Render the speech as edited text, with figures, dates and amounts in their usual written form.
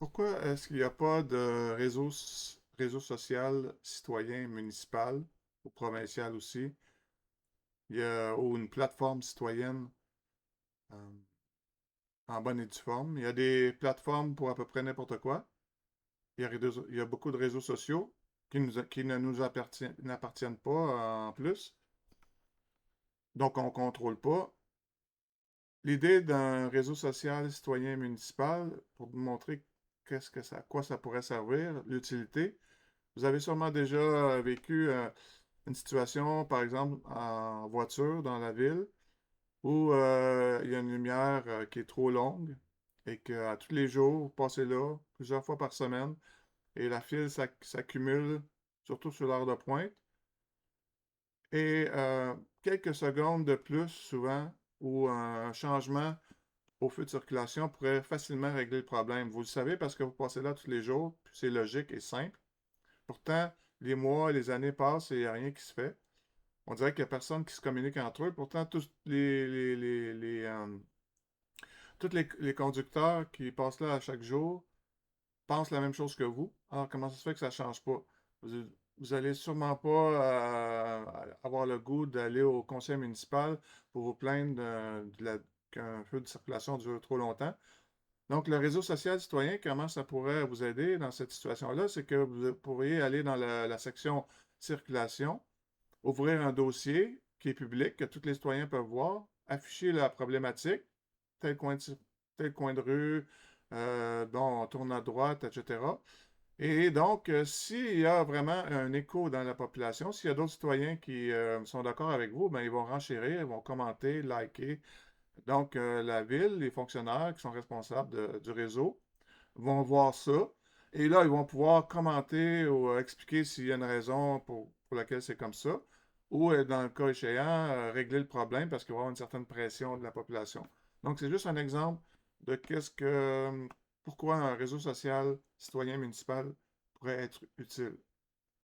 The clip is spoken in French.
Pourquoi est-ce qu'il n'y a pas de réseau social citoyen municipal ou provincial aussi? Ou une plateforme citoyenne euh, en bonne et due forme. Il y a des plateformes pour à peu près n'importe quoi. Il y a beaucoup de réseaux sociaux qui ne nous n'appartiennent pas en plus. Donc, on ne contrôle pas. L'idée d'un réseau social citoyen municipal, pour vous montrer à quoi ça pourrait servir, l'utilité. Vous avez sûrement déjà vécu une situation, par exemple, en voiture dans la ville, où il y a une lumière qui est trop longue et qu'à tous les jours, vous passez là plusieurs fois par semaine et la file s'accumule, surtout sur l'heure de pointe. Et quelques secondes de plus, souvent, ou un changement au feu de circulation pourrait facilement régler le problème. Vous le savez parce que vous passez là tous les jours, puis c'est logique et simple. Pourtant, les mois et les années passent et il n'y a rien qui se fait. On dirait qu'il n'y a personne qui se communique entre eux. Pourtant, tous les conducteurs qui passent là à chaque jour pensent la même chose que vous. Alors, comment ça se fait que ça ne change pas? Vous, vous allez sûrement pas avoir le goût d'aller au conseil municipal pour vous plaindre qu'un feu de circulation dure trop longtemps. Donc, le réseau social citoyen, comment ça pourrait vous aider dans cette situation-là? C'est que vous pourriez aller dans la section circulation, ouvrir un dossier qui est public, que tous les citoyens peuvent voir, afficher la problématique, tel coin de, tel coin de rue, bon, on tourne à droite, etc. Et donc, s'il y a vraiment un écho dans la population, s'il y a d'autres citoyens qui sont d'accord avec vous, ben, ils vont renchérir, ils vont commenter, liker. Donc, la ville, les fonctionnaires qui sont responsables du réseau vont voir ça. Et là, ils vont pouvoir commenter ou expliquer s'il y a une raison pour laquelle c'est comme ça. Ou, dans le cas échéant, régler le problème parce qu'il va y avoir une certaine pression de la population. Donc, c'est juste un exemple de pourquoi un réseau social citoyen municipal pourrait être utile.